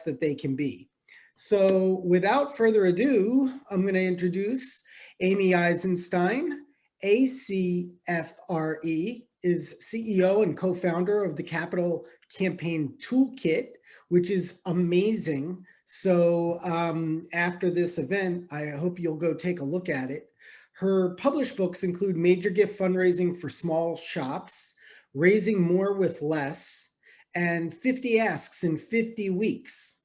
that they can be. So without further ado, I'm going to introduce Amy Eisenstein. ACFRE is CEO and co-founder of the Capital Campaign Toolkit, which is amazing. So after this event, I hope you'll go take a look at it. Her published books include Major Gift Fundraising for Small Shops, Raising More with Less, and 50 Asks in 50 Weeks.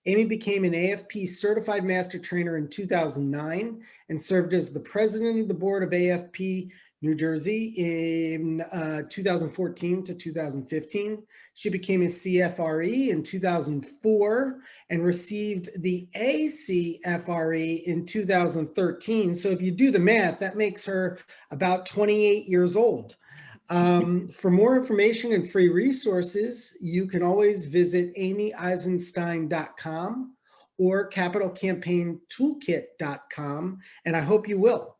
Amy became an AFP certified master trainer in 2009 and served as the president of the board of AFP New Jersey in 2014 to 2015. She became a CFRE in 2004 and received the ACFRE in 2013. So if you do the math, that makes her about 28 years old. For more information and free resources, you can always visit amyeisenstein.com or capitalcampaigntoolkit.com, and I hope you will.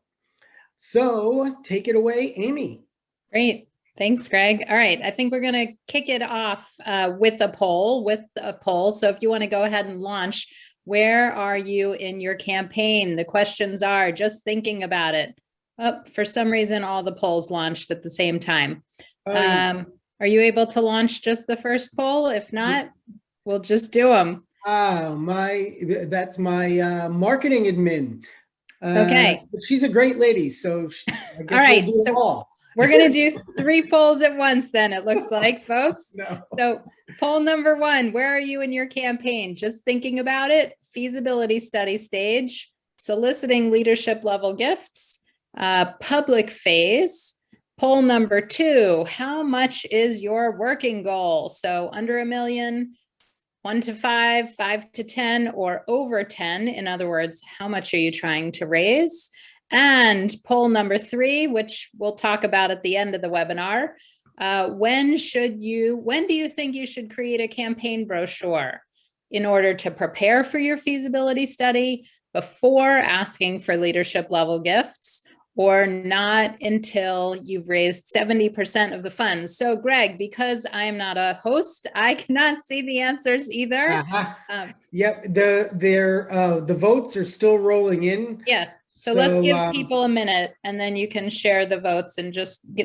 So take it away, Amy. Great. Thanks, Greg. All right. I think we're going to kick it off with a poll. So if you want to go ahead and launch, where are you in your campaign? The questions are just thinking about it. Oh, for some reason, all the polls launched at the same time. Are you able to launch just the first poll? If not, we'll just do them. That's my marketing admin. Okay. She's a great lady, so I guess all right, we'll do them all. We're going to do 3 polls at once then, it looks like, folks. No. So poll number 1, where are you in your campaign? Just thinking about it, feasibility study stage, soliciting leadership level gifts, public phase. Poll number 2, how much is your working goal? So under $1 million, 1 to 5, 5 to 10, or over 10. In other words, how much are you trying to raise? And poll number 3, which we'll talk about at the end of the webinar. When do you think you should create a campaign brochure in order to prepare for your feasibility study before asking for leadership level gifts, or not until you've raised 70% of the funds? So Greg, because I am not a host, I cannot see the answers either. Yep, the votes are still rolling in. Yeah, so let's give people a minute and then you can share the votes, and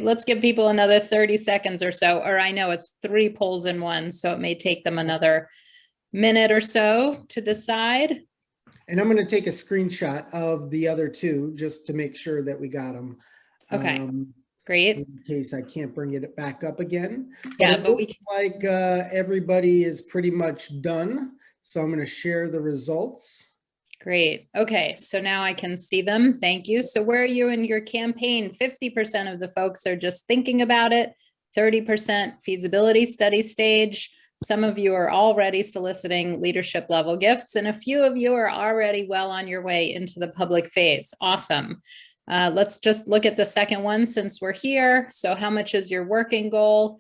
let's give people another 30 seconds or so, or I know it's 3 polls in one, so it may take them another minute or so to decide. And I'm going to take a screenshot of the other 2 just to make sure that we got them. Okay, great. In case I can't bring it back up again. Yeah, but it looks like everybody is pretty much done. So I'm going to share the results. Great. Okay, so now I can see them. Thank you. So where are you in your campaign? 50% of the folks are just thinking about it. 30% feasibility study stage. Some of you are already soliciting leadership level gifts, and a few of you are already well on your way into the public phase. Awesome. Let's just look at the second one since we're here. So how much is your working goal?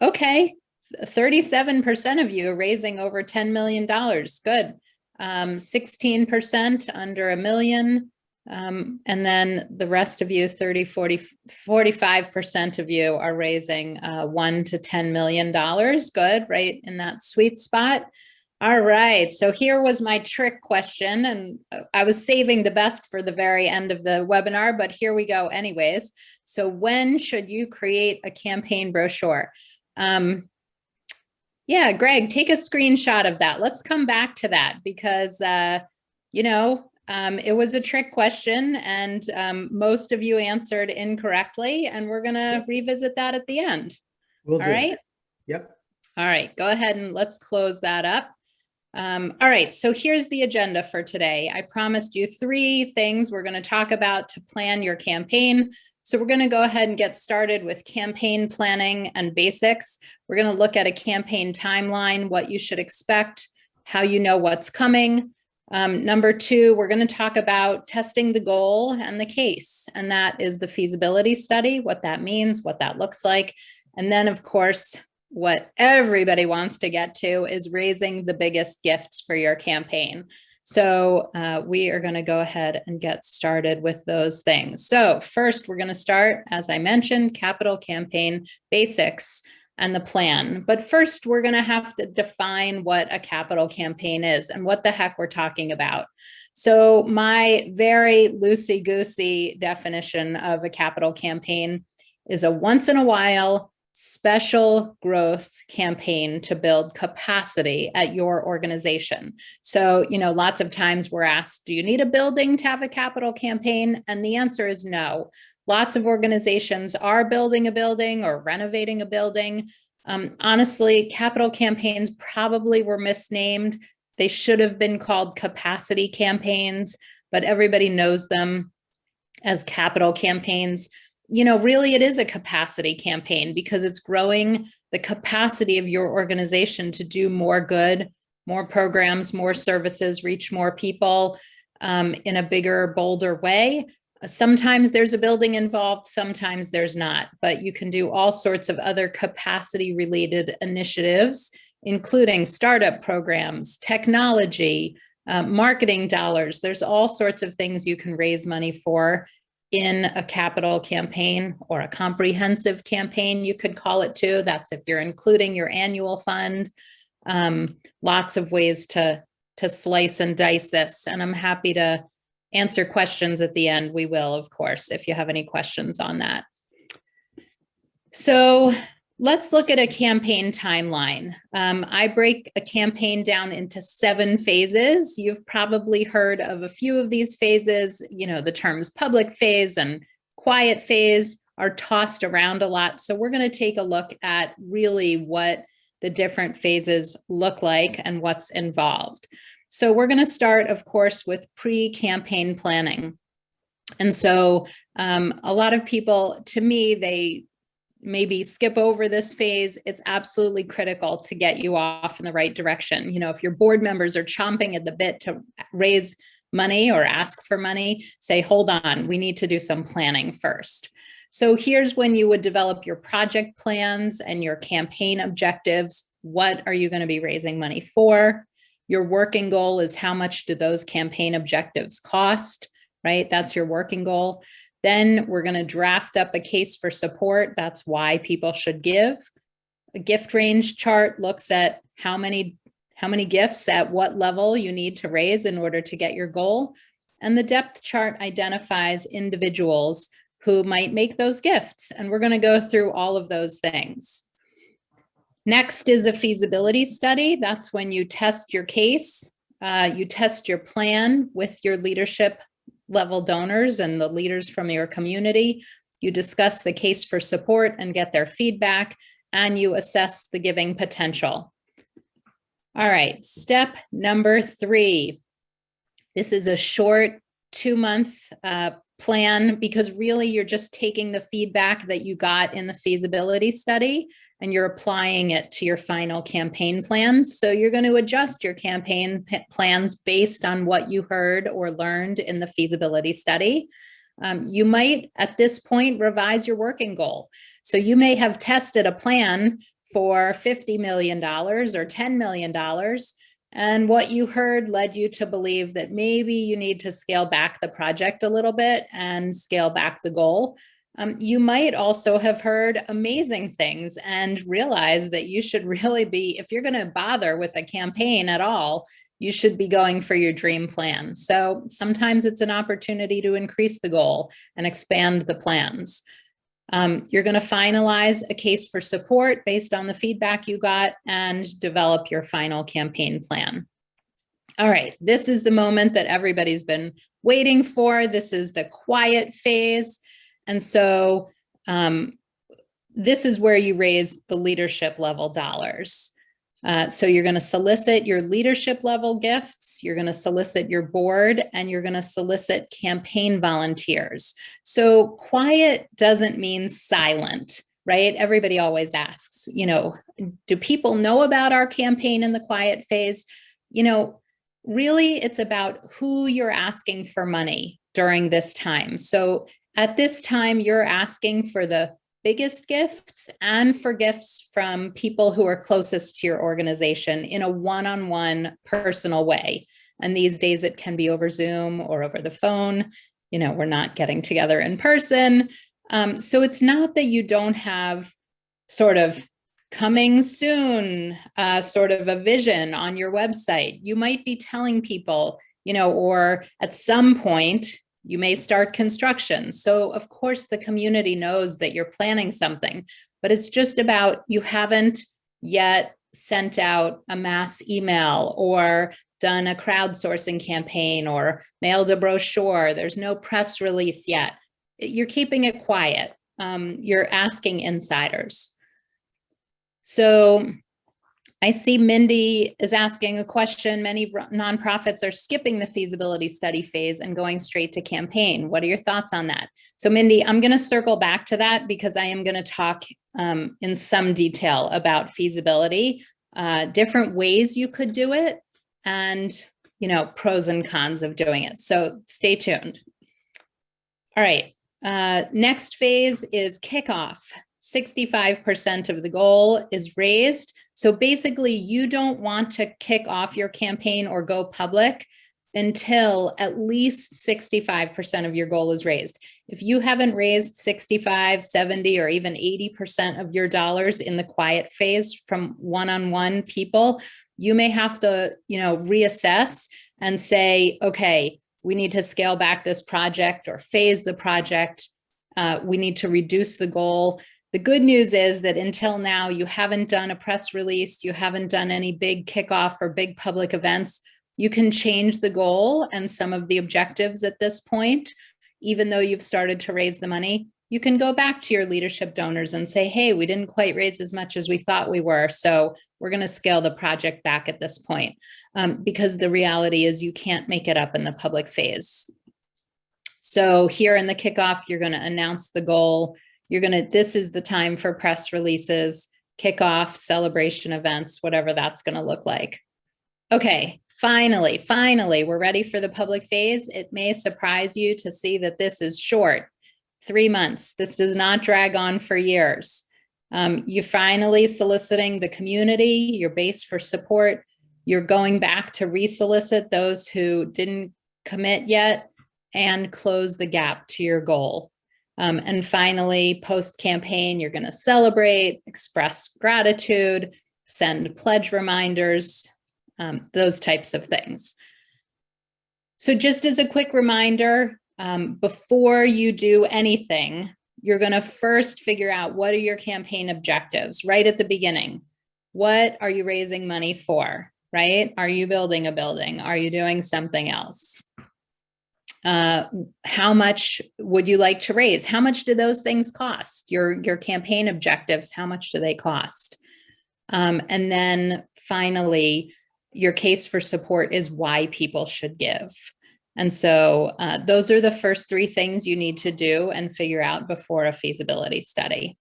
Okay, 37% of you are raising over $10 million. Good. 16% under $1 million. And then the rest of you, 45% of you are raising $1 to $10 million. Good, right in that sweet spot. All right, so here was my trick question, and I was saving the best for the very end of the webinar, but here we go anyways. So when should you create a campaign brochure? Yeah, Greg, take a screenshot of that. Let's come back to that because, it was a trick question, and most of you answered incorrectly, and we're going to revisit that at the end. Will do. All right? Yep. All right, go ahead and let's close that up. All right, so here's the agenda for today. I promised you 3 things we're going to talk about to plan your campaign. So we're going to go ahead and get started with campaign planning and basics. We're going to look at a campaign timeline, what you should expect, how you know what's coming. Number 2, we're going to talk about testing the goal and the case, and that is the feasibility study, what that means, what that looks like. And then, of course, what everybody wants to get to is raising the biggest gifts for your campaign. So we are going to go ahead and get started with those things. So first, we're going to start, as I mentioned, capital campaign basics. and the plan. But first, we're going to have to define what a capital campaign is and what the heck we're talking about. So my very loosey-goosey definition of a capital campaign is a once in a while special growth campaign to build capacity at your organization. So, lots of times we're asked, do you need a building to have a capital campaign? And the answer is no. Lots of organizations are building a building or renovating a building. Honestly, capital campaigns probably were misnamed. They should have been called capacity campaigns, but everybody knows them as capital campaigns. Really it is a capacity campaign because it's growing the capacity of your organization to do more good, more programs, more services, reach more people in a bigger, bolder way. Sometimes there's a building involved, sometimes there's not, but you can do all sorts of other capacity related initiatives, including startup programs, technology, marketing dollars. There's all sorts of things you can raise money for in a capital campaign or a comprehensive campaign, you could call it too. That's if you're including your annual fund. Lots of ways to slice and dice this. And I'm happy to answer questions at the end. We will, of course, if you have any questions on that. So let's look at a campaign timeline. I break a campaign down into 7 phases. You've probably heard of a few of these phases. The terms public phase and quiet phase are tossed around a lot. So we're going to take a look at really what the different phases look like and what's involved. So we're going to start, of course, with pre-campaign planning. And so a lot of people, to me, they maybe skip over this phase. It's absolutely critical to get you off in the right direction. If your board members are chomping at the bit to raise money or ask for money, say, hold on, we need to do some planning first. So here's when you would develop your project plans and your campaign objectives. What are you going to be raising money for? Your working goal is how much do those campaign objectives cost, right? That's your working goal. Then we're going to draft up a case for support. That's why people should give. A gift range chart looks at how many gifts at what level you need to raise in order to get your goal. And the depth chart identifies individuals who might make those gifts. And we're going to go through all of those things. Next is a feasibility study. That's when you test your case, you test your plan with your leadership level donors and the leaders from your community. You discuss the case for support and get their feedback, and you assess the giving potential. All right, step number 3. This is a short 2-month plan because really you're just taking the feedback that you got in the feasibility study and you're applying it to your final campaign plans. So you're going to adjust your campaign plans based on what you heard or learned in the feasibility study. You might, at this point, revise your working goal. So you may have tested a plan for $50 million or $10 million, and what you heard led you to believe that maybe you need to scale back the project a little bit and scale back the goal. You might also have heard amazing things and realize that you should really be, if you're going to bother with a campaign at all, you should be going for your dream plan. So sometimes it's an opportunity to increase the goal and expand the plans. You're going to finalize a case for support based on the feedback you got and develop your final campaign plan. All right, this is the moment that everybody's been waiting for. This is the quiet phase. And so this is where you raise the leadership level dollars. So you're going to solicit your leadership level gifts, you're going to solicit your board, and you're going to solicit campaign volunteers. So quiet doesn't mean silent, right? Everybody always asks, do people know about our campaign in the quiet phase? Really it's about who you're asking for money during this time. So at this time, you're asking for the biggest gifts and for gifts from people who are closest to your organization in a one-on-one personal way. And these days it can be over Zoom or over the phone. We're not getting together in person. So it's not that you don't have sort of coming soon, sort of a vision on your website. You might be telling people, or at some point, you may start construction. So of course the community knows that you're planning something, but it's just about you haven't yet sent out a mass email or done a crowdsourcing campaign or mailed a brochure. There's no press release yet. You're keeping it quiet. You're asking insiders. So I see Mindy is asking a question. Many nonprofits are skipping the feasibility study phase and going straight to campaign. What are your thoughts on that? So Mindy, I'm going to circle back to that because I am going to talk in some detail about feasibility, different ways you could do it, and pros and cons of doing it. So stay tuned. All right. Next phase is kickoff. 65% of the goal is raised. So basically, you don't want to kick off your campaign or go public until at least 65% of your goal is raised. If you haven't raised 65, 70, or even 80% of your dollars in the quiet phase from one-on-one people, you may have to, reassess and say, okay, we need to scale back this project or phase the project. We need to reduce the goal. The good news is that until now, you haven't done a press release, you haven't done any big kickoff or big public events. You can change the goal and some of the objectives at this point, even though you've started to raise the money. You can go back to your leadership donors and say, hey, we didn't quite raise as much as we thought we were, so we're going to scale the project back at this point, because the reality is you can't make it up in the public phase. So here in the kickoff, you're going to announce the goal. This is the time for press releases, kickoff, celebration events, whatever that's going to look like. Okay, finally, we're ready for the public phase. It may surprise you to see that this is short, 3 months. This does not drag on for years. You're finally soliciting the community, your base for support. You're going back to resolicit those who didn't commit yet and close the gap to your goal. And finally, post-campaign, you're going to celebrate, express gratitude, send pledge reminders, those types of things. So just as a quick reminder, before you do anything, you're going to first figure out what are your campaign objectives right at the beginning. What are you raising money for, right? Are you building a building? Are you doing something else? How much would you like to raise? How much do those things cost? Your campaign objectives, how much do they cost? And then finally, your case for support is why people should give. And so those are the first 3 things you need to do and figure out before a feasibility study.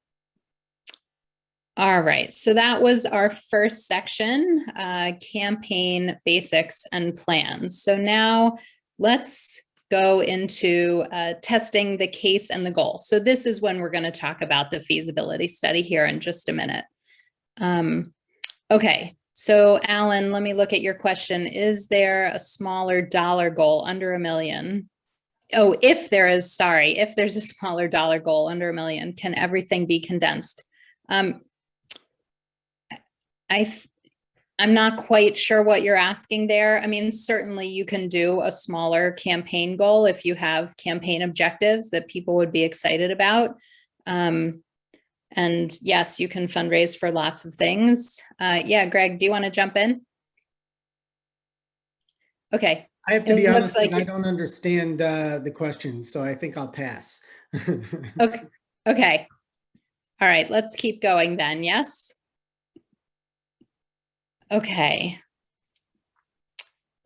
All right, so that was our first section, campaign basics and plans. So now let's go into testing the case and the goal. So this is when we're going to talk about the feasibility study here in just a minute. Okay, so Alan, let me look at your question. Is there a smaller dollar goal under $1 million? Oh, if there's a smaller dollar goal under $1 million, can everything be condensed? I'm not quite sure what you're asking there. I mean, certainly you can do a smaller campaign goal if you have campaign objectives that people would be excited about. And yes, you can fundraise for lots of things. Yeah, Greg, do you want to jump in? Okay. I have to be honest, I don't understand the question, so I think I'll pass. Okay. All right, let's keep going then, yes? Okay.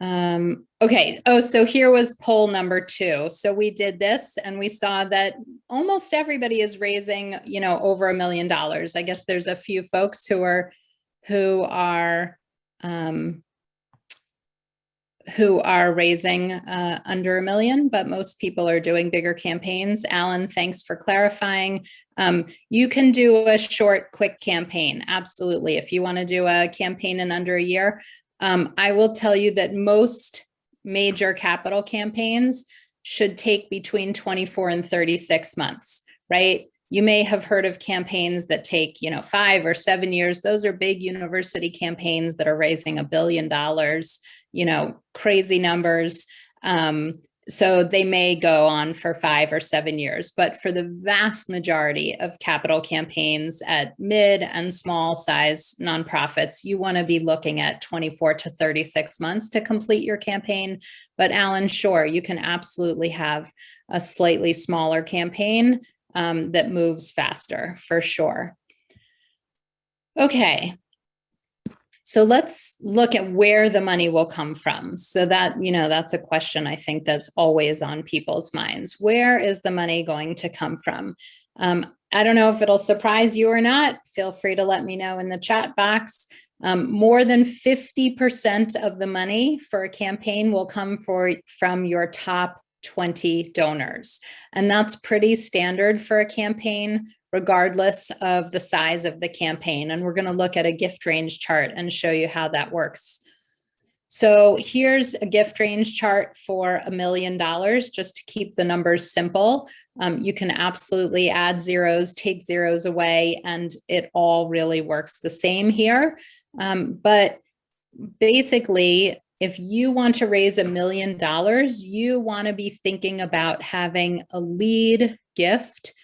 Okay. Oh, so here was poll number 2. So we did this and we saw that almost everybody is raising, over $1 million. I guess there's a few folks who are raising under $1 million, but most people are doing bigger campaigns. Alan, thanks for clarifying. You can do a short, quick campaign. Absolutely. If you want to do a campaign in under a year, I will tell you that most major capital campaigns should take between 24 and 36 months, right? You may have heard of campaigns that take, 5 or 7 years. Those are big university campaigns that are raising $1 billion, crazy numbers. So they may go on for 5 or 7 years, but for the vast majority of capital campaigns at mid and small size nonprofits, you want to be looking at 24 to 36 months to complete your campaign. But Alan, sure, you can absolutely have a slightly smaller campaign that moves faster, for sure. Okay. So let's look at where the money will come from. So that, that's a question I think that's always on people's minds. Where is the money going to come from? I don't know if it'll surprise you or not. Feel free to let me know in the chat box. More than 50% of the money for a campaign will come from your top 20 donors. And that's pretty standard for a campaign, regardless of the size of the campaign. And we're going to look at a gift range chart and show you how that works. So here's a gift range chart for $1 million, just to keep the numbers simple. You can absolutely add zeros, take zeros away, and it all really works the same here. But basically, if you want to raise $1 million, you want to be thinking about having a lead gift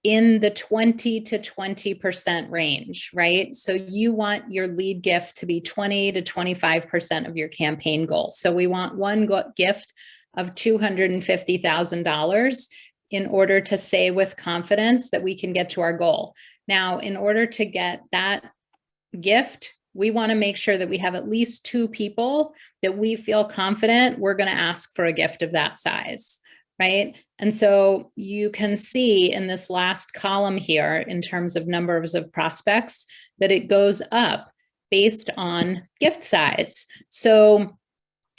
in the 20 to 20% range, right? So you want your lead gift to be 20 to 25% of your campaign goal. So we want one gift of $250,000 in order to say with confidence that we can get to our goal. Now, in order to get that gift, we want to make sure that we have at least 2 people that we feel confident we're going to ask for a gift of that size, right? And so you can see in this last column here, in terms of numbers of prospects, that it goes up based on gift size. So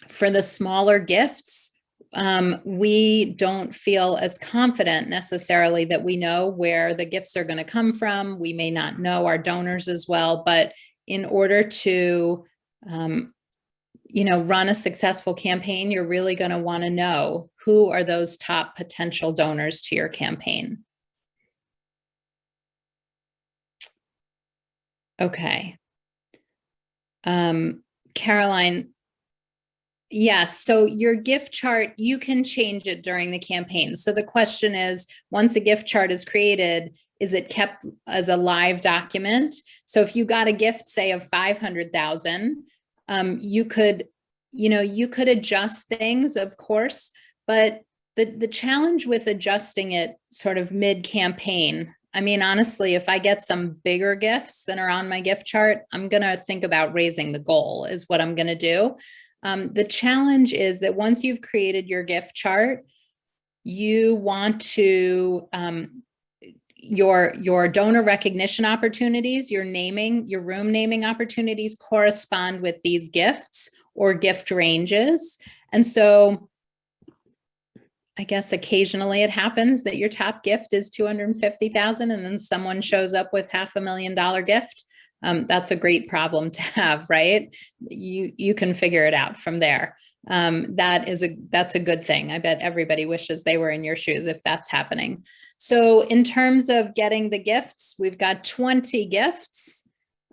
for the smaller gifts, we don't feel as confident necessarily that we know where the gifts are going to come from. We may not know our donors as well, but in order to, run a successful campaign, you're really going to want to know who are those top potential donors to your campaign. Okay. Caroline, yes, so your gift chart, you can change it during the campaign. So the question is, once a gift chart is created, is it kept as a live document? So if you got a gift, say, of 500,000, you could adjust things, of course, but the challenge with adjusting it sort of mid-campaign, I mean, honestly, if I get some bigger gifts than are on my gift chart, I'm going to think about raising the goal is what I'm going to do. The challenge is that once you've created your gift chart, you want to, your donor recognition opportunities, your room naming opportunities correspond with these gifts or gift ranges. And so I guess occasionally it happens that your top gift is $250,000 and then someone shows up with $500,000 gift. That's a great problem to have, right? You can figure it out from there. That's a good thing. I bet everybody wishes they were in your shoes if that's happening. So in terms of getting the gifts, we've got 20 gifts.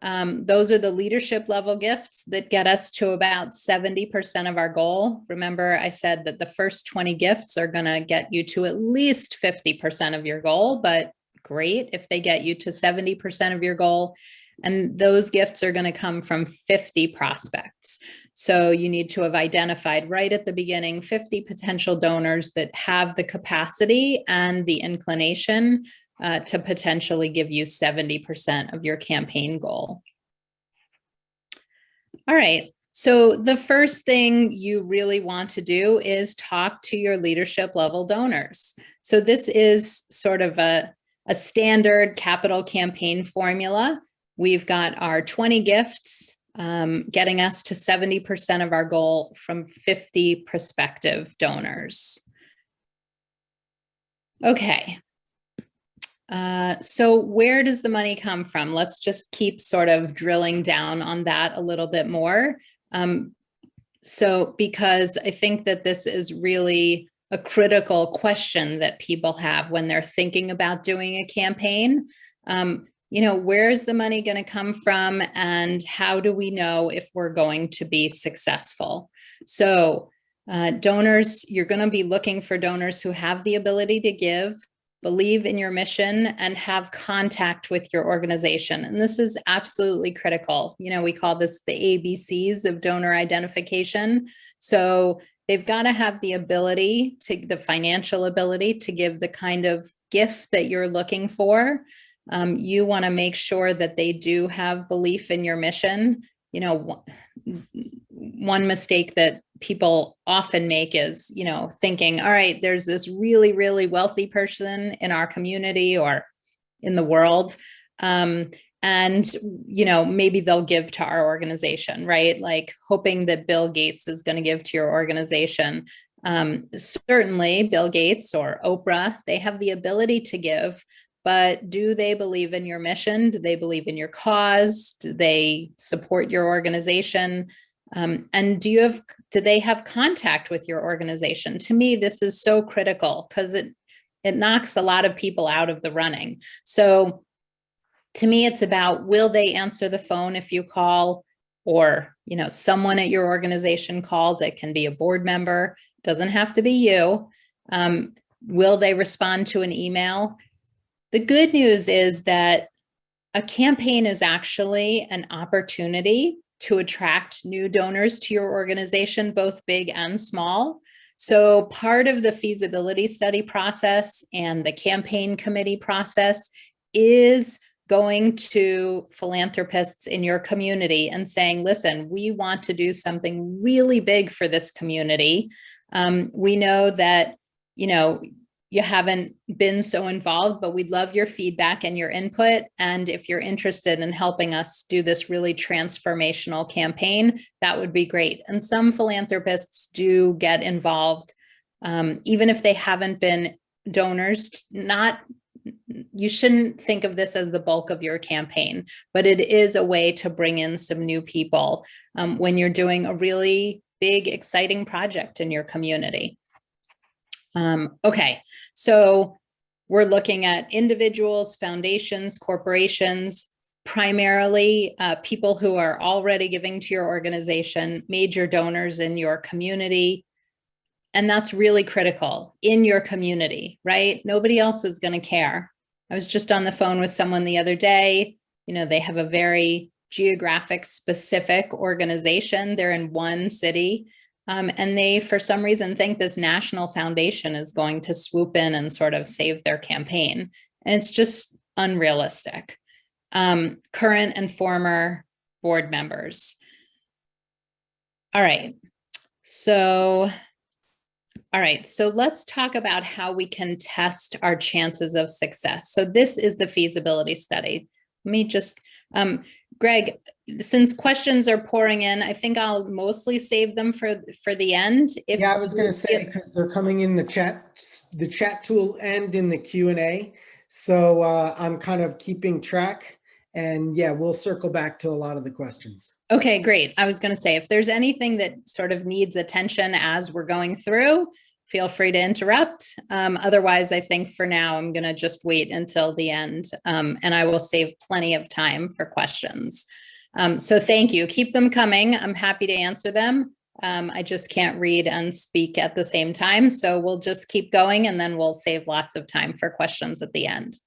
Those are the leadership level gifts that get us to about 70% of our goal. Remember, I said that the first 20 gifts are going to get you to at least 50% of your goal, but great if they get you to 70% of your goal. And those gifts are going to come from 50 prospects. So you need to have identified right at the beginning 50 potential donors that have the capacity and the inclination to potentially give you 70% of your campaign goal. All right. So the first thing you really want to do is talk to your leadership level donors. So this is sort of a standard capital campaign formula. We've got our 20 gifts getting us to 70% of our goal from 50 prospective donors. Okay. So where does the money come from? Let's just keep sort of drilling down on that a little bit more. So because I think that this is really a critical question that people have when they're thinking about doing a campaign. Where's the money going to come from, and how do we know if we're going to be successful? So donors, you're going to be looking for donors who have the ability to give, believe in your mission, and have contact with your organization. And this is absolutely critical. We call this the ABCs of donor identification. So they've got to have the ability the financial ability to give the kind of gift that you're looking for. You want to make sure that they do have belief in your mission. One mistake that people often make is, thinking, all right, there's this really, really wealthy person in our community or in the world. Maybe they'll give to our organization, right? Like hoping that Bill Gates is going to give to your organization. Certainly Bill Gates or Oprah, they have the ability to give, but do they believe in your mission? Do they believe in your cause? Do they support your organization? And do they have contact with your organization? To me, this is so critical because it knocks a lot of people out of the running. So to me, it's about, will they answer the phone if you call, or, someone at your organization calls? It can be a board member, doesn't have to be you. Will they respond to an email? The good news is that a campaign is actually an opportunity to attract new donors to your organization, both big and small. So part of the feasibility study process and the campaign committee process is going to philanthropists in your community and saying, listen, we want to do something really big for this community. We know that, you haven't been so involved, but we'd love your feedback and your input. And if you're interested in helping us do this really transformational campaign, that would be great. And some philanthropists do get involved, even if they haven't been donors. You shouldn't think of this as the bulk of your campaign, but it is a way to bring in some new people when you're doing a really big, exciting project in your community. Okay, so we're looking at individuals, foundations, corporations, primarily people who are already giving to your organization, major donors in your community. And that's really critical in your community, right? Nobody else is going to care. I was just on the phone with someone the other day. They have a very geographic specific organization. They're in one city. And they, for some reason, think this national foundation is going to swoop in and sort of save their campaign. And it's just unrealistic. Current and former board members. All right. So let's talk about how we can test our chances of success. So this is the feasibility study. Let me just, Greg, since questions are pouring in, I think I'll mostly save them for the end. I was going to say, because they're coming in the chat tool and in the Q&A. So I'm kind of keeping track, and we'll circle back to a lot of the questions. Okay, great. I was going to say, if there's anything that sort of needs attention as we're going through, feel free to interrupt. Otherwise, I think for now, I'm going to just wait until the end, and I will save plenty of time for questions. So thank you. Keep them coming. I'm happy to answer them. I just can't read and speak at the same time. So we'll just keep going, and then we'll save lots of time for questions at the end.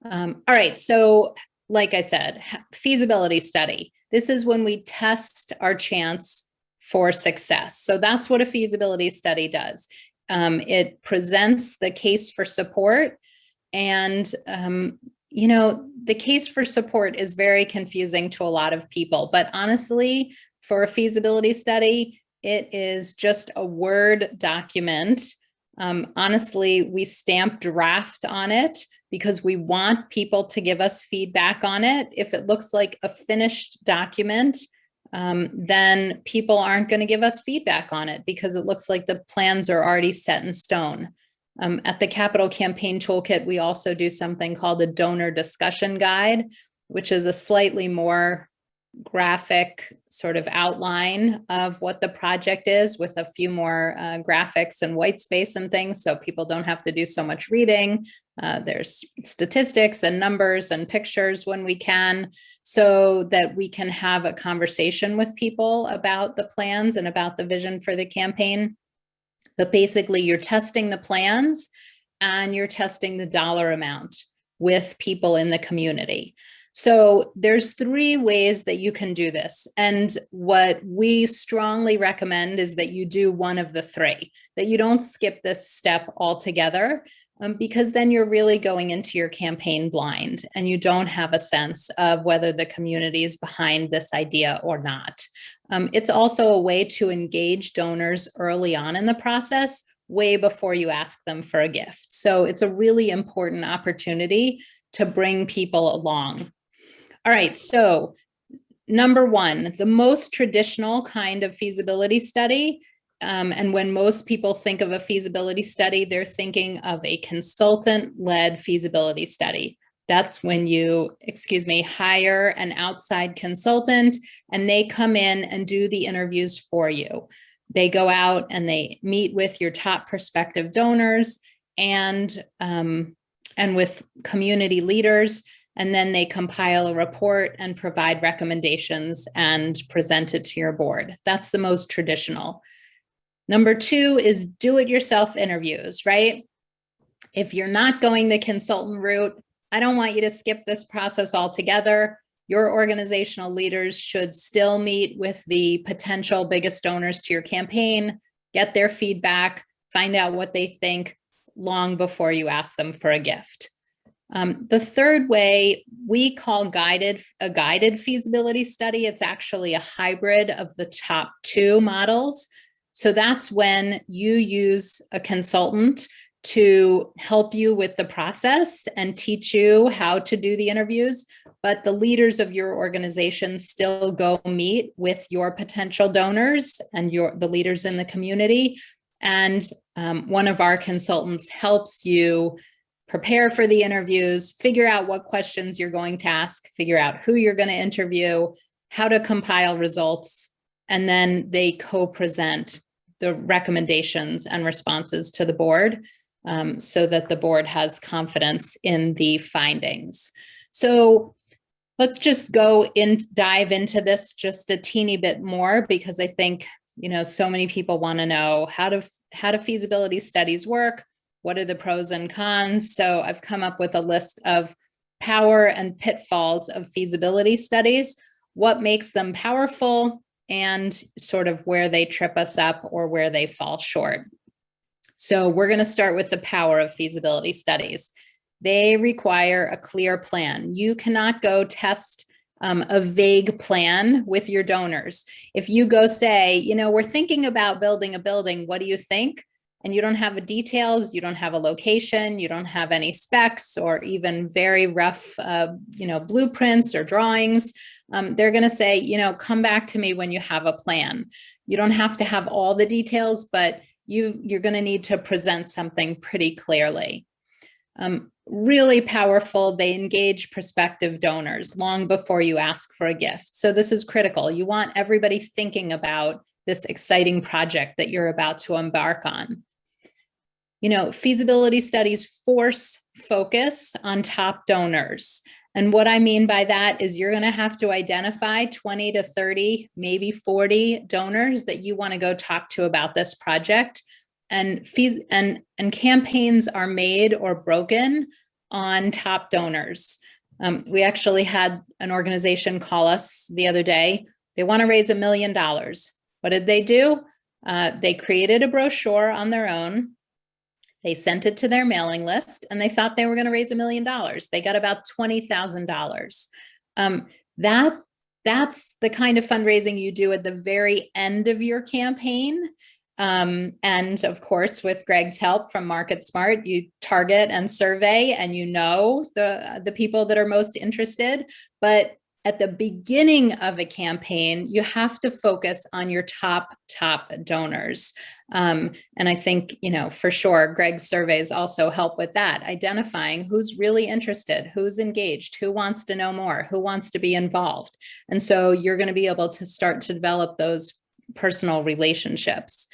All right. So like I said, feasibility study. This is when we test our chance for success. So that's what a feasibility study does. It presents the case for support, and the case for support is very confusing to a lot of people, but honestly, for a feasibility study, it is just a Word document. Honestly, we stamp draft on it because we want people to give us feedback on it. If it looks like a finished document, then people aren't going to give us feedback on it because it looks like the plans are already set in stone. At the Capital Campaign Toolkit, we also do something called a donor discussion guide, which is a slightly more graphic sort of outline of what the project is with a few more graphics and white space and things, so people don't have to do so much reading. There's statistics and numbers and pictures when we can, so that we can have a conversation with people about the plans and about the vision for the campaign. But basically, you're testing the plans and you're testing the dollar amount with people in the community. So there's 3 ways that you can do this. And what we strongly recommend is that you do one of the 3, that you don't skip this step altogether, because then you're really going into your campaign blind and you don't have a sense of whether the community is behind this idea or not. It's also a way to engage donors early on in the process, way before you ask them for a gift. So it's a really important opportunity to bring people along. All right, so number 1, the most traditional kind of feasibility study, and when most people think of a feasibility study, they're thinking of a consultant-led feasibility study. That's when you, hire an outside consultant and they come in and do the interviews for you. They go out and they meet with your top prospective donors and with community leaders, and then they compile a report and provide recommendations and present it to your board. That's the most traditional. Number 2 is do-it-yourself interviews, right? If you're not going the consultant route, I don't want you to skip this process altogether. Your organizational leaders should still meet with the potential biggest donors to your campaign, get their feedback, find out what they think long before you ask them for a gift. The 3rd way we call a guided feasibility study. It's actually a hybrid of the top 2 models. So that's when you use a consultant to help you with the process and teach you how to do the interviews, but the leaders of your organization still go meet with your potential donors and the leaders in the community. And one of our consultants helps you prepare for the interviews, figure out what questions you're going to ask, figure out who you're going to interview, how to compile results, and then they co-present the recommendations and responses to the board, so that the board has confidence in the findings. So let's just dive into this just a teeny bit more, because I think, so many people want to know how do feasibility studies work? What are the pros and cons? So I've come up with a list of power and pitfalls of feasibility studies, what makes them powerful, and sort of where they trip us up or where they fall short. So we're going to start with the power of feasibility studies. They require a clear plan. You cannot go test a vague plan with your donors. If you go say, we're thinking about building a building, what do you think? And you don't have the details, you don't have a location, you don't have any specs or even very rough, blueprints or drawings. They're going to say, come back to me when you have a plan. You don't have to have all the details, but you're going to need to present something pretty clearly. Really powerful. They engage prospective donors long before you ask for a gift. So this is critical. You want everybody thinking about this exciting project that you're about to embark on. Feasibility studies force focus on top donors. And what I mean by that is you're going to have to identify 20 to 30, maybe 40 donors that you want to go talk to about this project. And campaigns are made or broken on top donors. We actually had an organization call us the other day. They want to raise $1 million. What did they do? They created a brochure on their own. They sent it to their mailing list and they thought they were going to raise $1 million. They got about $20,000. That's the kind of fundraising you do at the very end of your campaign. And of course, with Greg's help from MarketSmart, you target and survey and the people that are most interested. But at the beginning of a campaign, you have to focus on your top donors. And I think, for sure, Greg's surveys also help with that, identifying who's really interested, who's engaged, who wants to know more, who wants to be involved. And so you're going to be able to start to develop those personal relationships.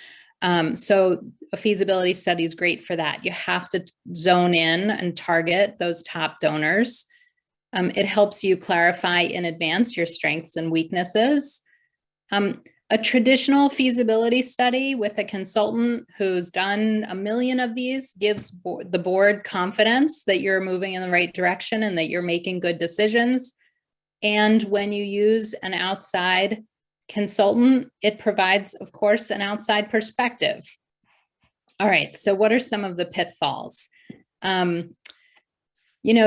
So a feasibility study is great for that. You have to zone in and target those top donors. It helps you clarify in advance your strengths and weaknesses. A traditional feasibility study with a consultant who's done 1 million of these gives the board confidence that you're moving in the right direction and that you're making good decisions. And when you use an outside consultant, it provides, of course, an outside perspective. All right, so what are some of the pitfalls?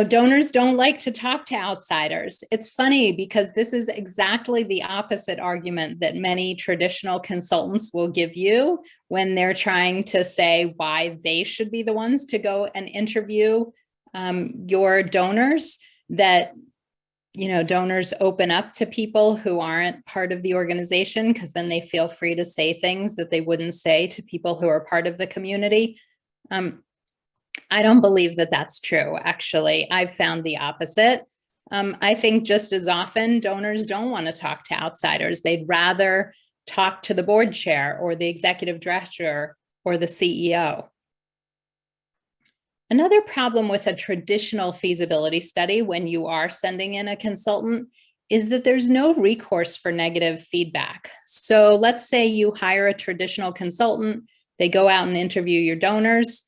Donors don't like to talk to outsiders. It's funny because this is exactly the opposite argument that many traditional consultants will give you when they're trying to say why they should be the ones to go and interview your donors, that donors open up to people who aren't part of the organization because then they feel free to say things that they wouldn't say to people who are part of the community. I don't believe that that's true, actually. I've found the opposite. I think just as often donors don't want to talk to outsiders. They'd rather talk to the board chair or the executive director or the CEO. Another problem with a traditional feasibility study when you are sending in a consultant is that there's no recourse for negative feedback. So let's say you hire a traditional consultant, they go out and interview your donors.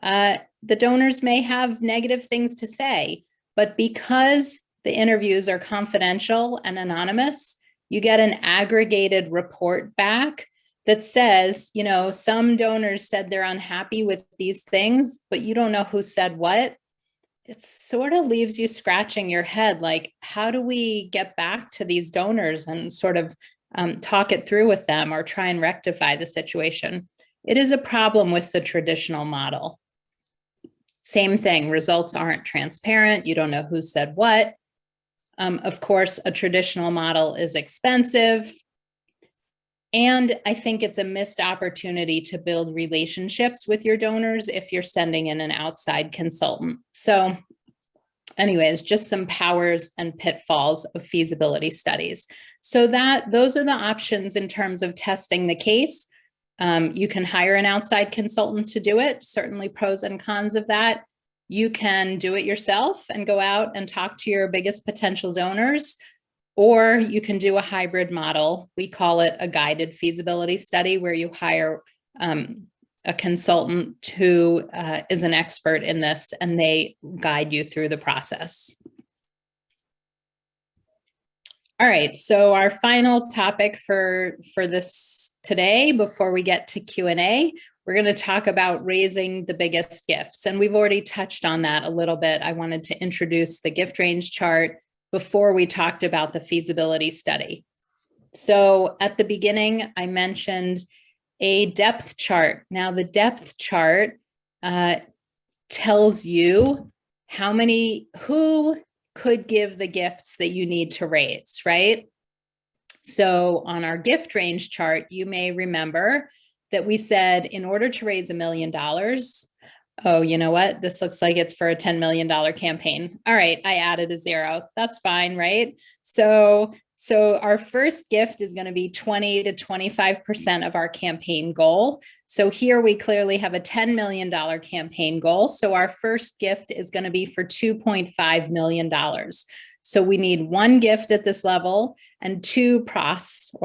The donors may have negative things to say, but because the interviews are confidential and anonymous, you get an aggregated report back that says, some donors said they're unhappy with these things, but you don't know who said what. It sort of leaves you scratching your head, like, how do we get back to these donors and sort of talk it through with them or try and rectify the situation? It is a problem with the traditional model. Same thing, results aren't transparent. You don't know who said what. Of course, a traditional model is expensive. And I think it's a missed opportunity to build relationships with your donors if you're sending in an outside consultant. So anyways, just some powers and pitfalls of feasibility studies. So those are the options in terms of testing the case. You can hire an outside consultant to do it, certainly pros and cons of that. You can do it yourself and go out and talk to your biggest potential donors, or you can do a hybrid model. We call it a guided feasibility study, where you hire a consultant who is an expert in this and they guide you through the process. All right, so our final topic for this today, before we get to Q&A, we're going to talk about raising the biggest gifts. And we've already touched on that a little bit. I wanted to introduce the gift range chart before we talked about the feasibility study. So at the beginning, I mentioned a depth chart. Now, the depth chart tells you who could give the gifts that you need to raise, right? So on our gift range chart, you may remember that we said in order to raise $1 million, oh, you know what? This looks like it's for a $10 million campaign. All right, I added a 0. That's fine, right? So our first gift is going to be 20 to 25% of our campaign goal. So here we clearly have a $10 million campaign goal. So our first gift is going to be for $2.5 million. So we need 1 gift at this level and 2 prospective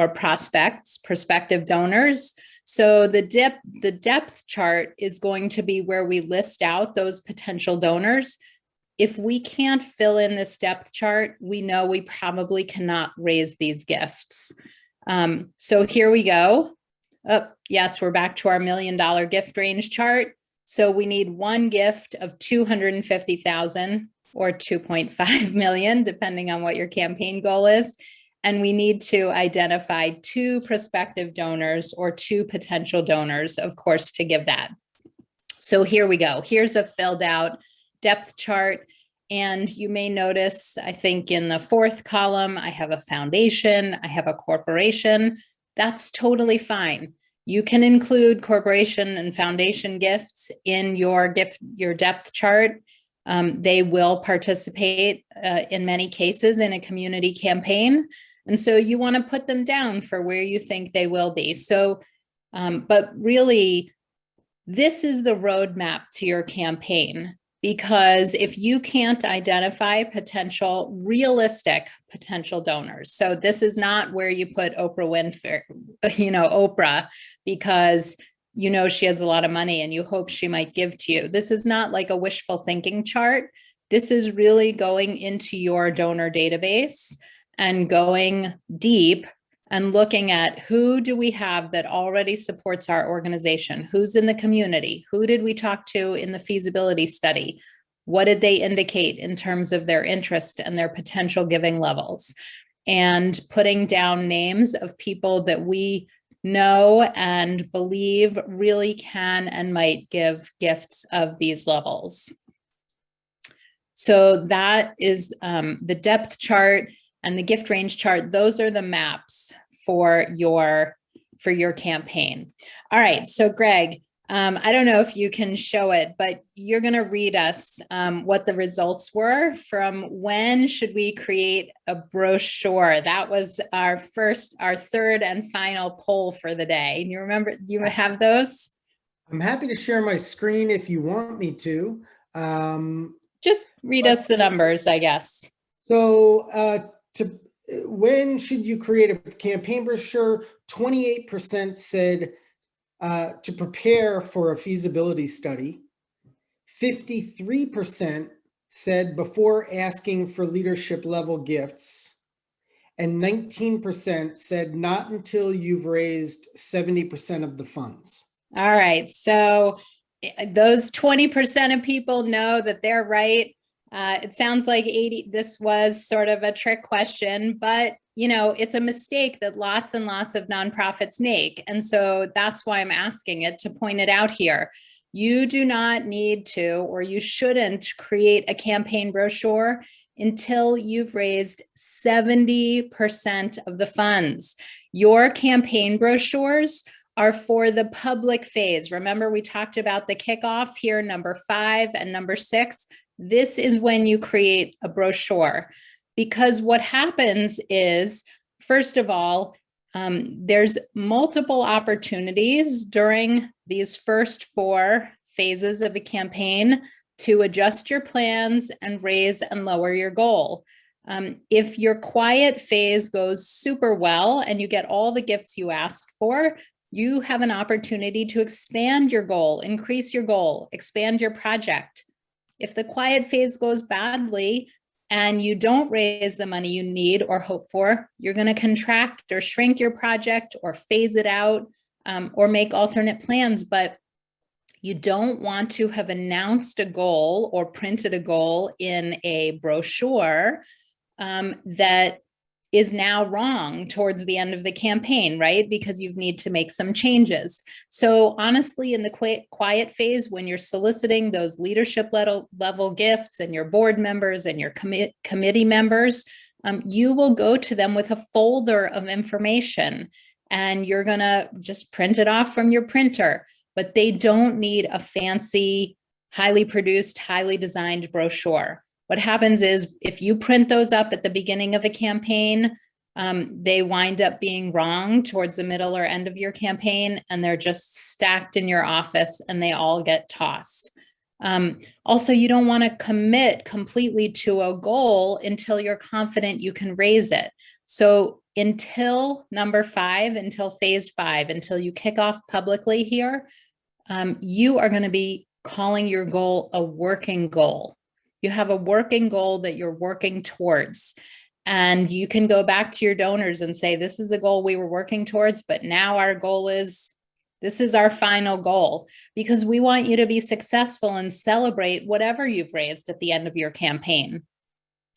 donors. So the depth chart is going to be where we list out those potential donors. If we can't fill in this depth chart, we know we probably cannot raise these gifts. So here we go. Oh, yes, we're back to our $1 million gift range chart. So we need 1 gift of $250,000 or 2.5 million, depending on what your campaign goal is. And we need to identify 2 prospective donors or 2 potential donors, of course, to give that. So here we go. Here's a filled out depth chart. And you may notice, I think in the fourth column, I have a foundation, I have a corporation. That's totally fine. You can include corporation and foundation gifts in your depth chart. They will participate in many cases in a community campaign. And so you want to put them down for where you think they will be. So, but really, this is the roadmap to your campaign. Because if you can't identify realistic potential donors, so this is not where you put Oprah Winfrey, Oprah, because she has a lot of money and you hope she might give to you. This is not like a wishful thinking chart. This is really going into your donor database and going deep and looking at who do we have that already supports our organization? Who's in the community? Who did we talk to in the feasibility study? What did they indicate in terms of their interest and their potential giving levels? And putting down names of people that we know and believe really can and might give gifts of these levels. So that is the depth chart and the gift range chart. Those are the maps for your campaign. All right, so Greg, I don't know if you can show it, but you're going to read us what the results were from when should we create a brochure. That was our third and final poll for the day. You remember, you have those? I'm happy to share my screen if you want me to. Just read us the numbers, I guess. So when should you create a campaign brochure? 28% said to prepare for a feasibility study. 53% said before asking for leadership level gifts. And 19% said not until you've raised 70% of the funds. All right, so those 20% of people know that they're right. It sounds like this was sort of a trick question, but it's a mistake that lots and lots of nonprofits make. And so that's why I'm asking it, to point it out here. You do not need to, or you shouldn't create a campaign brochure until you've raised 70% of the funds. Your campaign brochures are for the public phase. Remember, we talked about the kickoff here, number 5 and number 6. This is when you create a brochure, because what happens is, first of all, there's multiple opportunities during these first 4 phases of a campaign to adjust your plans and raise and lower your goal. If your quiet phase goes super well and you get all the gifts you asked for, you have an opportunity to expand your goal, increase your goal, expand your project. If the quiet phase goes badly and you don't raise the money you need or hope for, you're going to contract or shrink your project or phase it out or make alternate plans. But you don't want to have announced a goal or printed a goal in a brochure that is now wrong towards the end of the campaign, right? Because you need to make some changes. So honestly, in the quiet phase, when you're soliciting those leadership level gifts and your board members and your committee members, you will go to them with a folder of information and you're gonna just print it off from your printer, but they don't need a fancy, highly produced, highly designed brochure. What happens is if you print those up at the beginning of a campaign, they wind up being wrong towards the middle or end of your campaign, and they're just stacked in your office and they all get tossed. Also, you don't want to commit completely to a goal until you're confident you can raise it. So until number 5, until phase 5, until you kick off publicly here, you are going to be calling your goal a working goal. You have a working goal that you're working towards. And you can go back to your donors and say, this is the goal we were working towards, but now our goal is, this is our final goal, because we want you to be successful and celebrate whatever you've raised at the end of your campaign.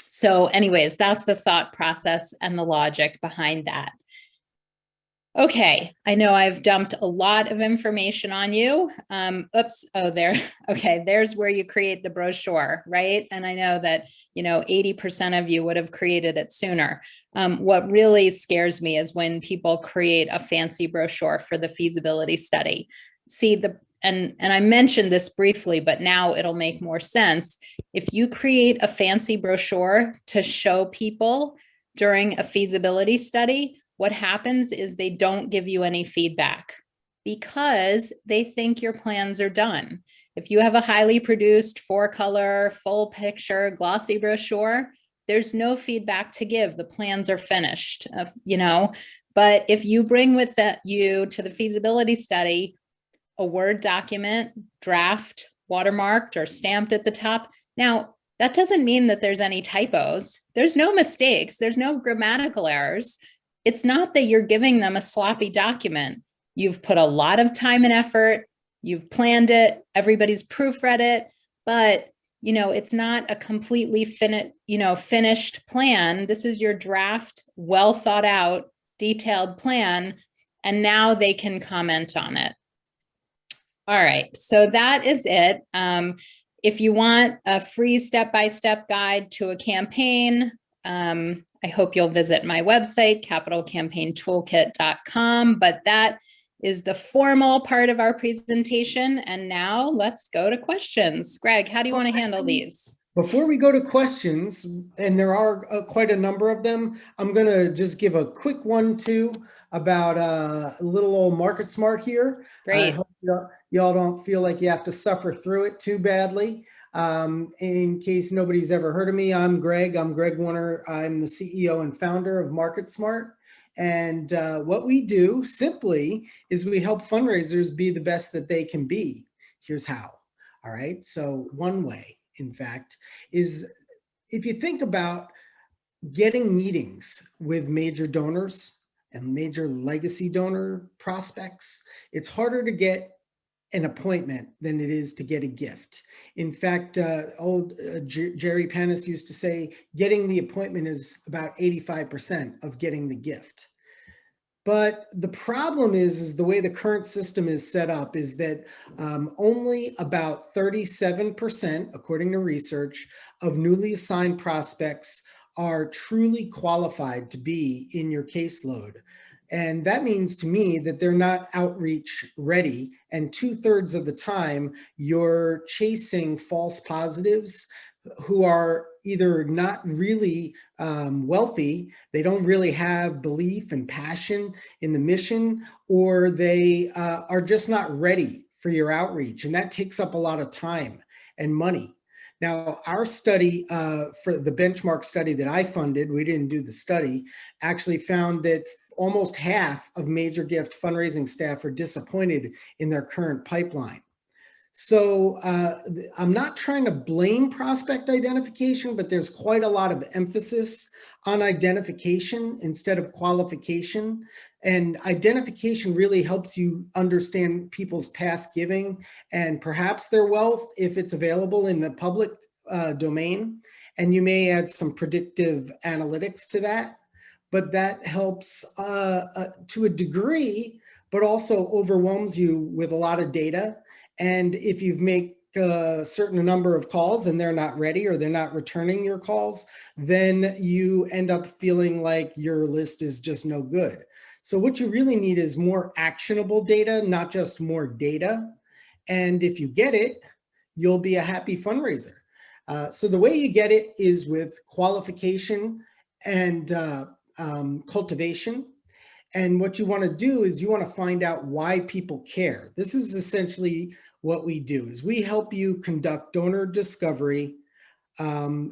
So anyways, that's the thought process and the logic behind that. Okay, I know I've dumped a lot of information on you. Oops, oh, there. Okay, there's where you create the brochure, right? And I know that, 80% of you would have created it sooner. What really scares me is when people create a fancy brochure for the feasibility study. See, and I mentioned this briefly, but now it'll make more sense. If you create a fancy brochure to show people during a feasibility study, what happens is they don't give you any feedback because they think your plans are done. If you have a highly produced 4-color, full picture, glossy brochure, there's no feedback to give. The plans are finished, But if you bring with you to the feasibility study a Word document, draft, watermarked or stamped at the top. Now, that doesn't mean that there's any typos. There's no mistakes. There's no grammatical errors. It's not that you're giving them a sloppy document. You've put a lot of time and effort. You've planned it. Everybody's proofread it. But, it's not a completely finished plan. This is your draft, well thought out, detailed plan. And now they can comment on it. All right, so that is it. If you want a free step-by-step guide to a campaign, I hope you'll visit my website, capitalcampaigntoolkit.com, but that is the formal part of our presentation. And now let's go to questions. Greg, how do you want to handle these? Before we go to questions, and there are quite a number of them, I'm going to just give a quick one too about a little old MarketSmart here. Great. I hope y'all don't feel like you have to suffer through it too badly. In case nobody's ever heard of me, I'm Greg Warner. I'm the CEO and founder of MarketSmart. And what we do simply is we help fundraisers be the best that they can be. Here's how. All right. So one way, in fact, is if you think about getting meetings with major donors and major legacy donor prospects, it's harder to get an appointment than it is to get a gift. In fact, Jerry Panis used to say, getting the appointment is about 85% of getting the gift. But the problem is the way the current system is set up is that only about 37%, according to research, of newly assigned prospects are truly qualified to be in your caseload. And that means to me that they're not outreach ready. And 2/3 of the time, you're chasing false positives who are either not really wealthy, they don't really have belief and passion in the mission, or they are just not ready for your outreach. And that takes up a lot of time and money. Now, our study for the benchmark study that I funded, we didn't do the study, actually found that almost half of major gift fundraising staff are disappointed in their current pipeline. So I'm not trying to blame prospect identification, but there's quite a lot of emphasis on identification instead of qualification. And identification really helps you understand people's past giving and perhaps their wealth if it's available in the public domain. And you may add some predictive analytics to that, but that helps to a degree, but also overwhelms you with a lot of data. And if you've made a certain number of calls and they're not ready or they're not returning your calls, then you end up feeling like your list is just no good. So what you really need is more actionable data, not just more data. And if you get it, you'll be a happy fundraiser. So the way you get it is with qualification and cultivation. And what you want to do is you want to find out why people care. This is essentially what we do is we help you conduct donor discovery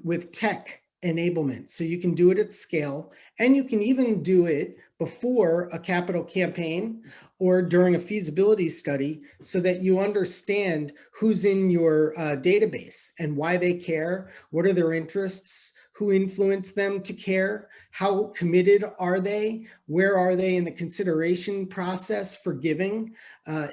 with tech enablement. So you can do it at scale, and you can even do it before a capital campaign or during a feasibility study so that you understand who's in your database and why they care, what are their interests, who influenced them to care, how committed are they, where are they in the consideration process for giving,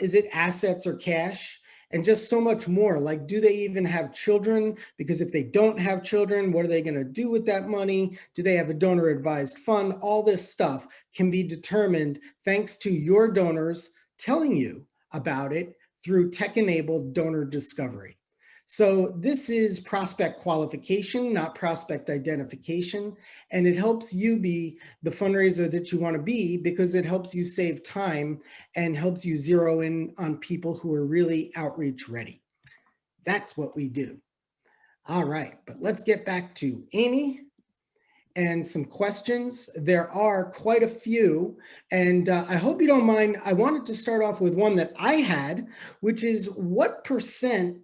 is it assets or cash? and just so much more. Like, do they even have children? Because if they don't have children, what are they going to do with that money? Do they have a donor advised fund? All this stuff can be determined thanks to your donors telling you about it through tech-enabled donor discovery. So this is prospect qualification, not prospect identification. And it helps you be the fundraiser that you want to be, because it helps you save time and helps you zero in on people who are really outreach ready. That's what we do. All right, but let's get back to Amy and some questions. There are quite a few, and I hope you don't mind. I wanted to start off with one that I had, which is what percent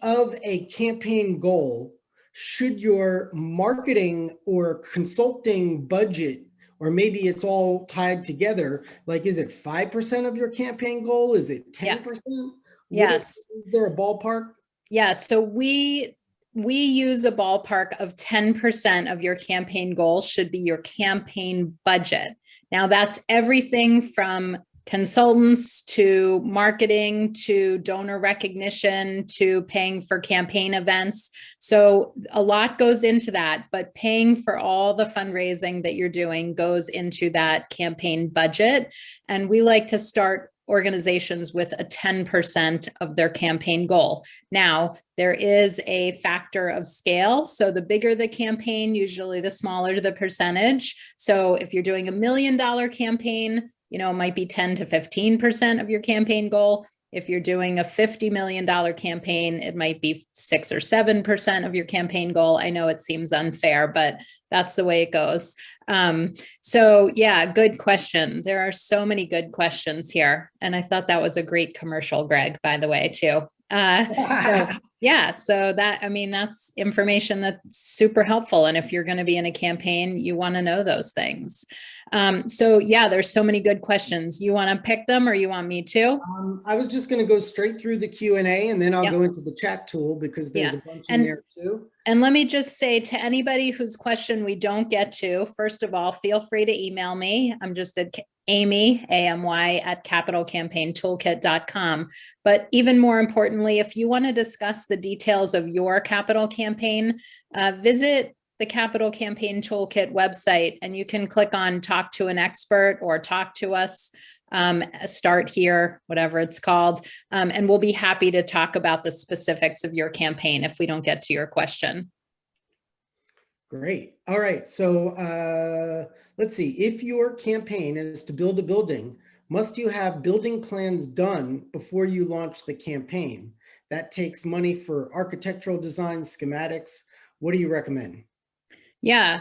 of a campaign goal should your marketing or consulting budget, or maybe it's all tied together, like, is it 5% of your campaign goal? Is it 10%? Yes. Is there a ballpark? Yeah, so we use a ballpark of 10% of your campaign goal should be your campaign budget. Now that's everything from consultants to marketing to donor recognition to paying for campaign events. So a lot goes into that, but paying for all the fundraising that you're doing goes into that campaign budget. And we like to start organizations with a 10% of their campaign goal. Now, there is a factor of scale. So the bigger the campaign, usually the smaller the percentage. So if you're doing $1 million campaign, it might be 10 to 15% of your campaign goal. If you're doing a $50 million campaign, it might be 6 or 7% of your campaign goal. I know it seems unfair, but that's the way it goes. So yeah, good question. There are so many good questions here. And I thought that was a great commercial, Greg, by the way, too. So that's information that's super helpful. And if you're going to be in a campaign, you want to know those things. There's so many good questions. You want to pick them or you want me to? I was just going to go straight through the Q&A and then I'll go into the chat tool because there's a bunch in there too. And let me just say to anybody whose question we don't get to, first of all, feel free to email me. I'm just at Amy, AMY, at capitalcampaigntoolkit.com. But even more importantly, if you want to discuss the details of your capital campaign, visit the Capital Campaign Toolkit website, and you can click on Talk to an Expert or Talk to Us, Start Here, whatever it's called, and we'll be happy to talk about the specifics of your campaign if we don't get to your question. Great. All right. So let's see. If your campaign is to build a building, must you have building plans done before you launch the campaign? That takes money for architectural design, schematics. What do you recommend? Yeah.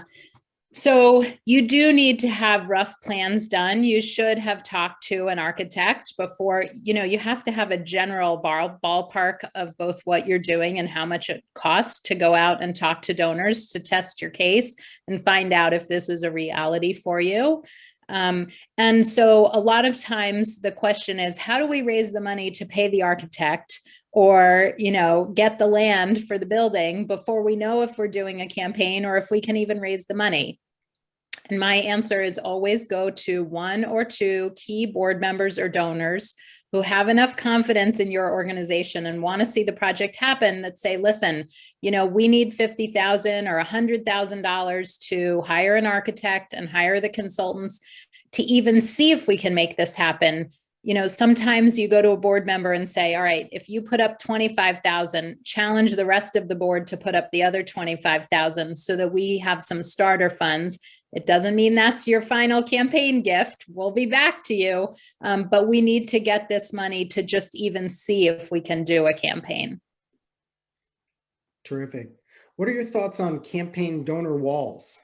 So you do need to have rough plans done. You should have talked to an architect before, you have to have a general ballpark of both what you're doing and how much it costs to go out and talk to donors to test your case and find out if this is a reality for you. And so a lot of times the question is, how do we raise the money to pay the architect or, get the land for the building before we know if we're doing a campaign or if we can even raise the money? And my answer is always go to 1 or 2 key board members or donors who have enough confidence in your organization and want to see the project happen that say, listen, we need $50,000 or $100,000 to hire an architect and hire the consultants to even see if we can make this happen. Sometimes you go to a board member and say, all right, if you put up 25,000, challenge the rest of the board to put up the other 25,000 so that we have some starter funds. It doesn't mean that's your final campaign gift. We'll be back to you. But we need to get this money to just even see if we can do a campaign. Terrific. What are your thoughts on campaign donor walls?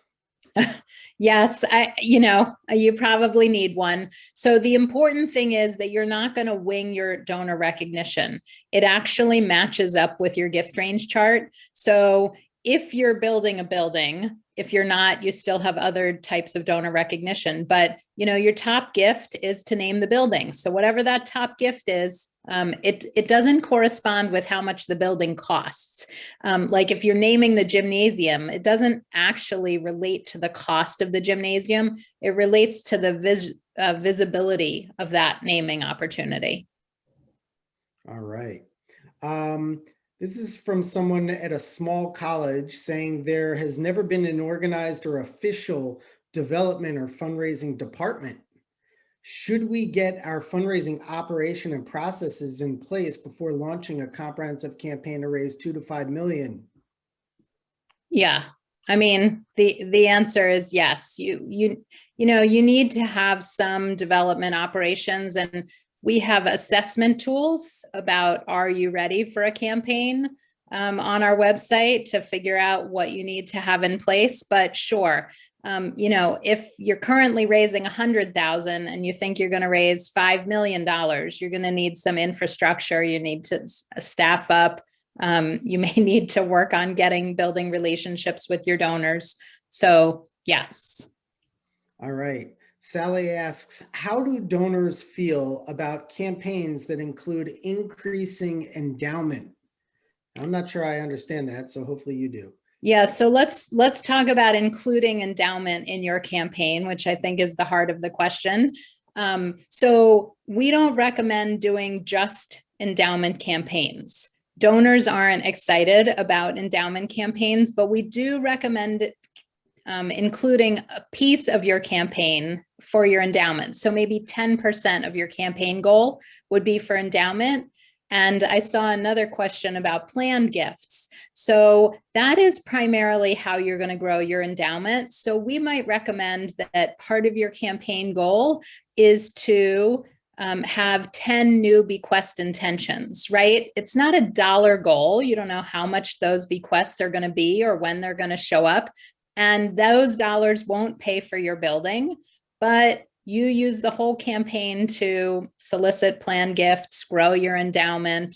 Yes, you probably need one. So the important thing is that you're not going to wing your donor recognition. It actually matches up with your gift range chart. So if you're building a building, if you're not, you still have other types of donor recognition, but your top gift is to name the building. So whatever that top gift is, it doesn't correspond with how much the building costs. Like if you're naming the gymnasium, it doesn't actually relate to the cost of the gymnasium. It relates to the visibility of that naming opportunity. All right. This is from someone at a small college saying there has never been an organized or official development or fundraising department. Should we get our fundraising operation and processes in place before launching a comprehensive campaign to raise 2 to 5 million? Yeah. I mean, the answer is yes. You know, you need to have some development operations, and we have assessment tools about, are you ready for a campaign, on our website to figure out what you need to have in place. But sure, you know, if you're currently raising 100,000 and you think you're going to raise $5 million, you're going to need some infrastructure. You need to staff up. You may need to work on building relationships with your donors. So yes. All right. Sally asks, how do donors feel about campaigns that include increasing endowment? I'm not sure I understand that, so hopefully you do. Yeah, so let's talk about including endowment in your campaign, which I think is the heart of the question. So we don't recommend doing just endowment campaigns. Donors aren't excited about endowment campaigns, but we do recommend including a piece of your campaign for your endowment. So maybe 10% of your campaign goal would be for endowment. And I saw another question about planned gifts. So that is primarily how you're going to grow your endowment. So we might recommend that part of your campaign goal is to have 10 new bequest intentions, right? It's not a dollar goal. You don't know how much those bequests are going to be or when they're going to show up. And those dollars won't pay for your building, but you use the whole campaign to solicit planned gifts, grow your endowment,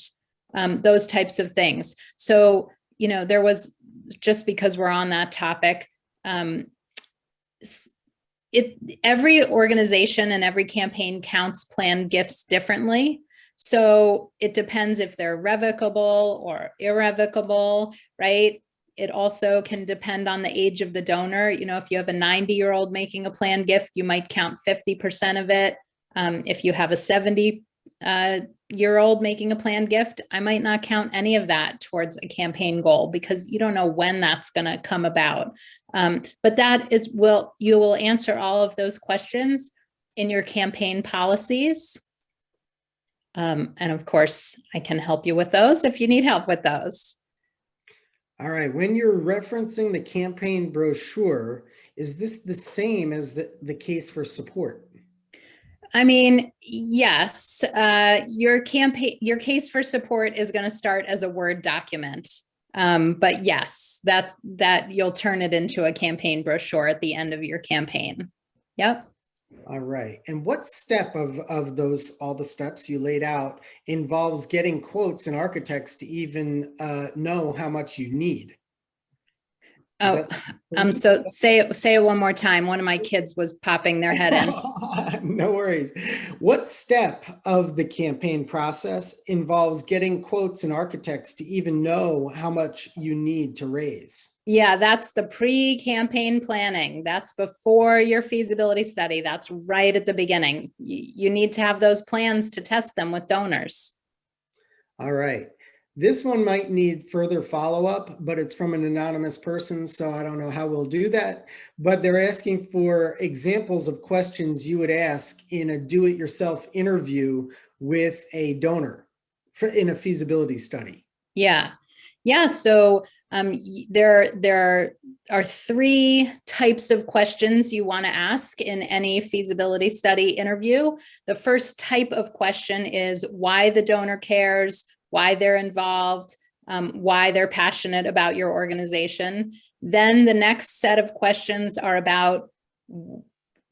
those types of things. So, you know, there was, just because we're on that topic, every organization and every campaign counts planned gifts differently. So it depends if they're revocable or irrevocable, right? It also can depend on the age of the donor. You know, if you have a 90-year-old making a planned gift, you might count 50% of it. If you have a 70-year-old making a planned gift, I might not count any of that towards a campaign goal because you don't know when that's going to come about. But that is, you will answer all of those questions in your campaign policies. And of course, I can help you with those if you need help with those. All right, when you're referencing the campaign brochure, is this the same as the case for support? I mean, yes, your case for support is going to start as a Word document. But yes, that you'll turn it into a campaign brochure at the end of your campaign. Yep. All right. And what step of those, all the steps you laid out, involves getting quotes and architects to even know how much you need? Oh, so say it one more time. One of my kids was popping their head in. No worries. What step of the campaign process involves getting quotes and architects to even know how much you need to raise? Yeah, that's the pre-campaign planning. That's before your feasibility study. That's right at the beginning. You need to have those plans to test them with donors. All right. This one might need further follow-up, but it's from an anonymous person, so I don't know how we'll do that. But they're asking for examples of questions you would ask in a do-it-yourself interview with a donor in a feasibility study. Yeah. Yeah. So there are 3 types of questions you want to ask in any feasibility study interview. The first type of question is why the donor cares, why they're involved, why they're passionate about your organization. Then the next set of questions are about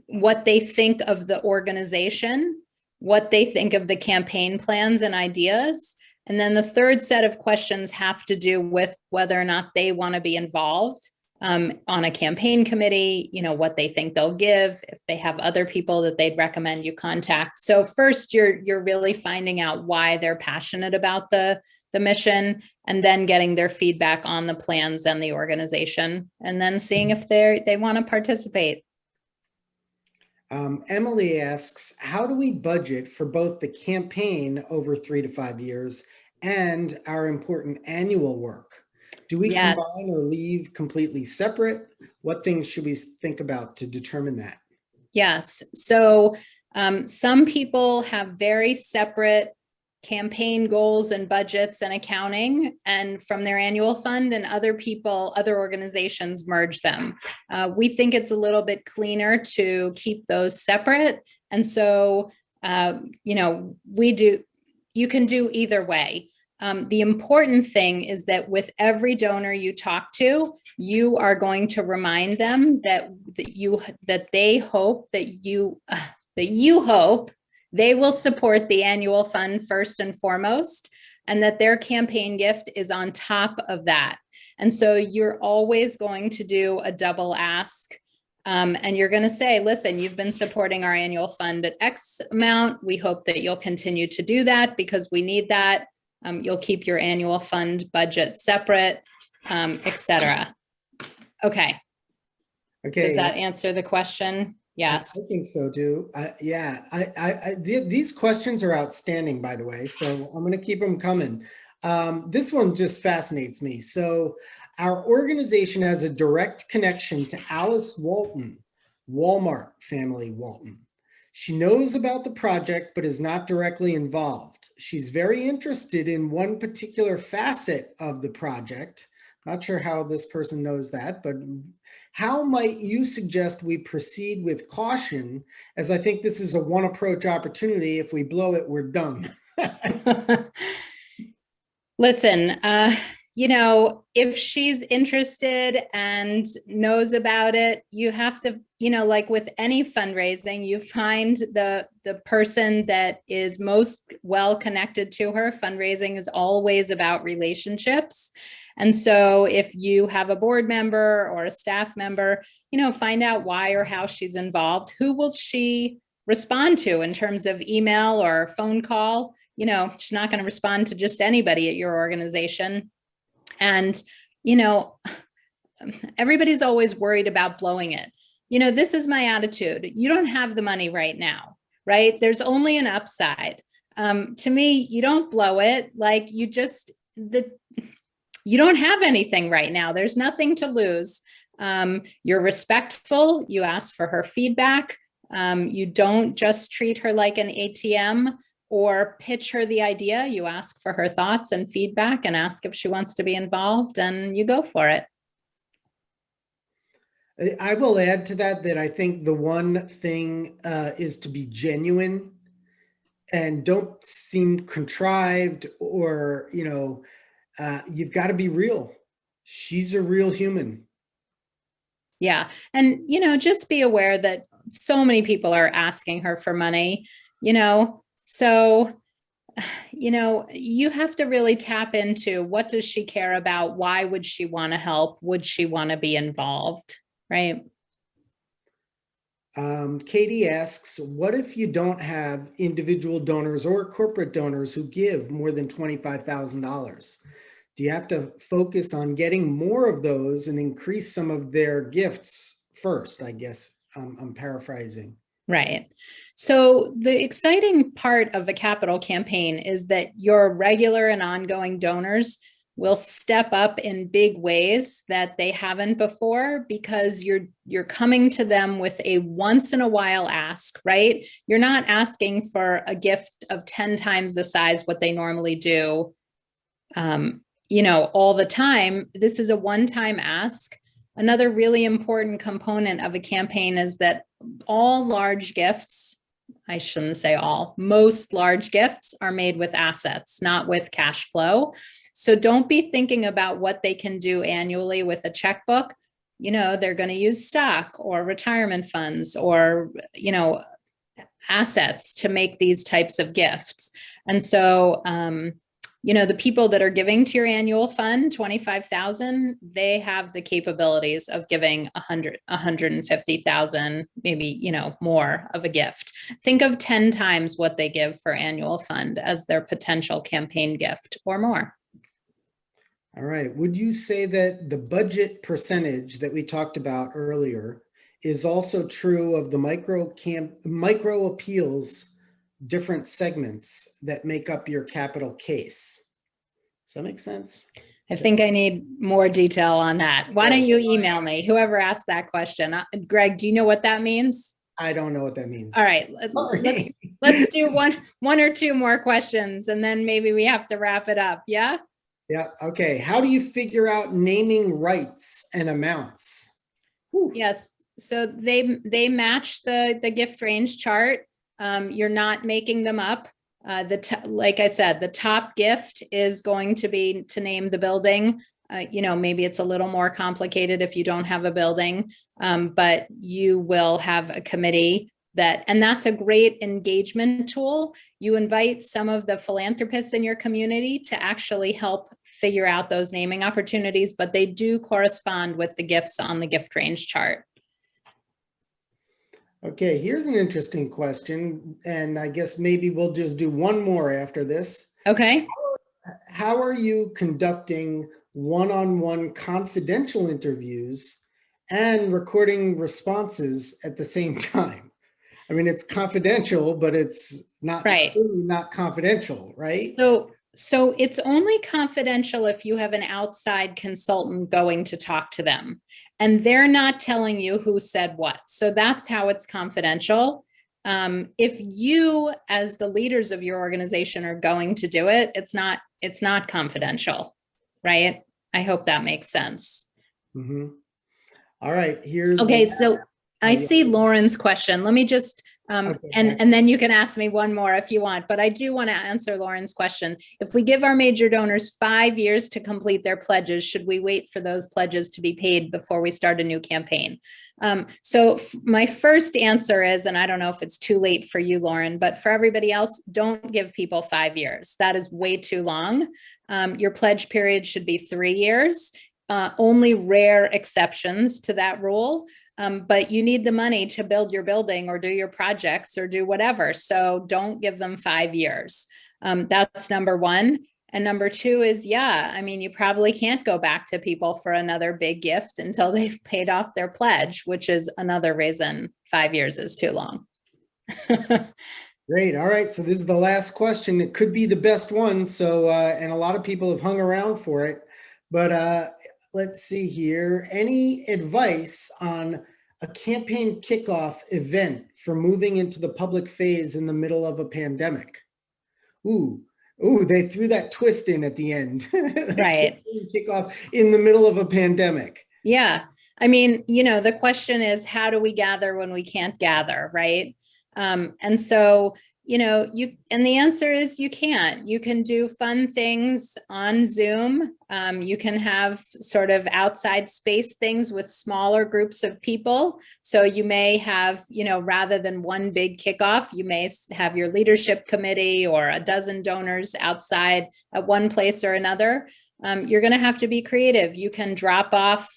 what they think of the organization, what they think of the campaign plans and ideas. And then the third set of questions have to do with whether or not they want to be involved on a campaign committee, you know, what they think they'll give, if they have other people that they'd recommend you contact. So first, you're really finding out why they're passionate about the mission, and then getting their feedback on the plans and the organization, and then seeing if they want to participate. Emily asks, how do we budget for both the campaign over 3 to 5 years and our important annual work? Do we Yes. combine or leave completely separate? What things should we think about to determine that? Yes. So some people have very separate campaign goals and budgets and accounting and from their annual fund, and other people, other organizations merge them. We think it's a little bit cleaner to keep those separate. And so, you can do either way. The important thing is that with every donor you talk to, you are going to remind them that they hope that you hope they will support the annual fund first and foremost, and that their campaign gift is on top of that. And so you're always going to do a double ask. And you're going to say, listen, you've been supporting our annual fund at X amount. We hope that you'll continue to do that because we need that. You'll keep your annual fund budget separate, etc. Okay. Okay. Does that answer the question? Yes. I think so too. Yeah, these questions are outstanding, by the way, so I'm going to keep them coming. This one just fascinates me. So our organization has a direct connection to Alice Walton, Walmart family Walton. She knows about the project, but is not directly involved. She's very interested in one particular facet of the project. Not sure how this person knows that, but how might you suggest we proceed with caution, as I think this is a one approach opportunity. If we blow it, we're done. Listen, if she's interested and knows about it, you have to, like with any fundraising, you find the person that is most well connected to her. Fundraising is always about relationships. And so if you have a board member or a staff member, find out why or how she's involved. Who will she respond to in terms of email or phone call? She's not going to respond to just anybody at your organization. And, everybody's always worried about blowing it. This is my attitude. You don't have the money right now, right? There's only an upside. To me, you don't blow it. Like you don't have anything right now. There's nothing to lose. You're respectful. You ask for her feedback. You don't just treat her like an ATM or pitch her the idea. You ask for her thoughts and feedback and ask if she wants to be involved, and you go for it. I will add to that I think the one thing is to be genuine and don't seem contrived or, you've got to be real. She's a real human. Yeah. And, just be aware that so many people are asking her for money, so, you have to really tap into what does she care about? Why would she want to help? Would she want to be involved? Right. Katie asks, what if you don't have individual donors or corporate donors who give more than $25,000? Do you have to focus on getting more of those and increase some of their gifts first? I guess I'm paraphrasing. Right. So the exciting part of a capital campaign is that your regular and ongoing donors will step up in big ways that they haven't before, because you're coming to them with a once in a while ask, right? You're not asking for a gift of 10 times the size what they normally do, all the time. This is a one-time ask. Another really important component of a campaign is that all large gifts, I shouldn't say all, most large gifts are made with assets, not with cash flow. So don't be thinking about what they can do annually with a checkbook. They're going to use stock or retirement funds or, assets to make these types of gifts. And so, the people that are giving to your annual fund, 25,000, they have the capabilities of giving 150,000, maybe, more of a gift. Think of 10 times what they give for annual fund as their potential campaign gift or more. All right. Would you say that the budget percentage that we talked about earlier is also true of the micro appeals, different segments that make up your capital case? Does that make sense? I think I need more detail on that. Why don't you email me, whoever asked that question? Greg, do you know what that means? I don't know what that means. All right, let's do one or two more questions, and then maybe we have to wrap it up. Yeah. Yeah. Okay. How do you figure out naming rights and amounts? Whew. Yes. So they match the gift range chart. You're not making them up. Like I said, the top gift is going to be to name the building. Maybe it's a little more complicated if you don't have a building, but you will have a committee and that's a great engagement tool. You invite some of the philanthropists in your community to actually help figure out those naming opportunities, but they do correspond with the gifts on the gift range chart. Okay, here's an interesting question, and I guess maybe we'll just do one more after this. Okay. How are you conducting one-on-one confidential interviews and recording responses at the same time? I mean, it's confidential, but it's not really not confidential, right? So it's only confidential if you have an outside consultant going to talk to them and they're not telling you who said what. So that's how it's confidential. If you, as the leaders of your organization, are going to do it, it's not confidential, right? I hope that makes sense. Mm-hmm. All right, here's okay. So I see Lauren's question. Let me just, and then you can ask me one more if you want, but I do want to answer Lauren's question. If we give our major donors 5 years to complete their pledges, should we wait for those pledges to be paid before we start a new campaign? So my first answer is, and I don't know if it's too late for you, Lauren, but for everybody else, don't give people 5 years. That is way too long. Your pledge period should be 3 years. Only rare exceptions to that rule. But you need the money to build your building or do your projects or do whatever. So don't give them 5 years. That's number one. And number two is, you probably can't go back to people for another big gift until they've paid off their pledge, which is another reason 5 years is too long. Great. All right. So this is the last question. It could be the best one. So, and a lot of people have hung around for it, but let's see here. Any advice on a campaign kickoff event for moving into the public phase in the middle of a pandemic? Ooh, they threw that twist in at the end. Right. Kickoff in the middle of a pandemic. Yeah. The question is, how do we gather when we can't gather, right? And so, and the answer is you can't. You can do fun things on Zoom. You can have sort of outside space things with smaller groups of people. So you may have, rather than one big kickoff, you may have your leadership committee or a dozen donors outside at one place or another. You're going to have to be creative. You can drop off,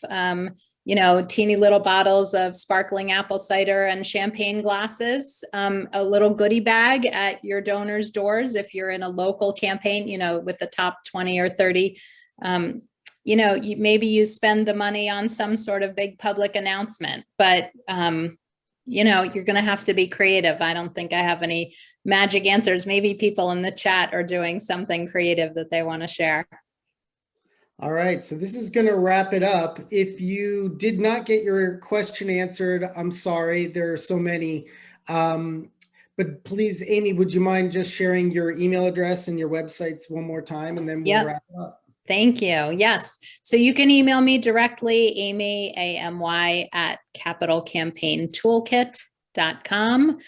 teeny little bottles of sparkling apple cider and champagne glasses, a little goodie bag at your donors' doors if you're in a local campaign, with the top 20 or 30. Maybe you spend the money on some sort of big public announcement, but you're going to have to be creative. I don't think I have any magic answers. Maybe people in the chat are doing something creative that they want to share. All right, so this is going to wrap it up. If you did not get your question answered, I'm sorry, there are so many. But please, Amy, would you mind just sharing your email address and your websites one more time, and then we'll wrap up. Thank you. Yes. So you can email me directly, Amy, AMY, at capitalcampaigntoolkit.com.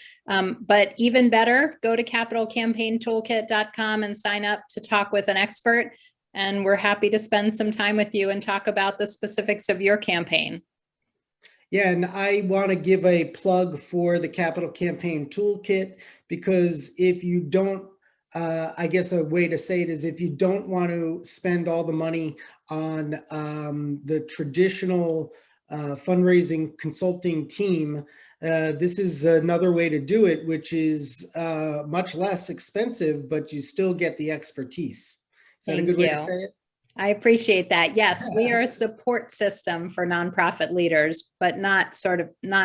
But even better, go to capitalcampaigntoolkit.com and sign up to talk with an expert. And we're happy to spend some time with you and talk about the specifics of your campaign. Yeah, and I want to give a plug for the Capital Campaign Toolkit, because if you don't, I guess a way to say it is, if you don't want to spend all the money on the traditional fundraising consulting team, this is another way to do it, which is much less expensive, but you still get the expertise. Is that a good way to say it? I appreciate that. Yes, we are a support system for nonprofit leaders, but not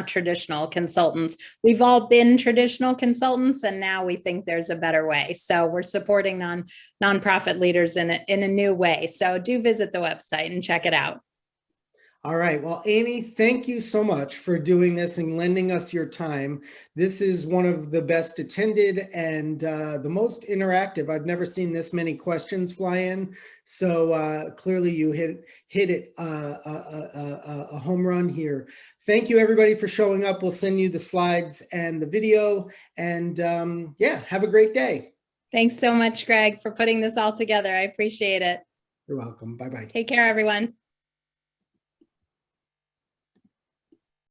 traditional consultants. We've all been traditional consultants, and now we think there's a better way. So we're supporting nonprofit leaders in a new way. So do visit the website and check it out. All right. Well, Amy, thank you so much for doing this and lending us your time. This is one of the best attended and the most interactive. I've never seen this many questions fly in. So clearly you hit it a home run here. Thank you, everybody, for showing up. We'll send you the slides and the video. And yeah, have a great day. Thanks so much, Greg, for putting this all together. I appreciate it. You're welcome. Bye-bye. Take care, everyone.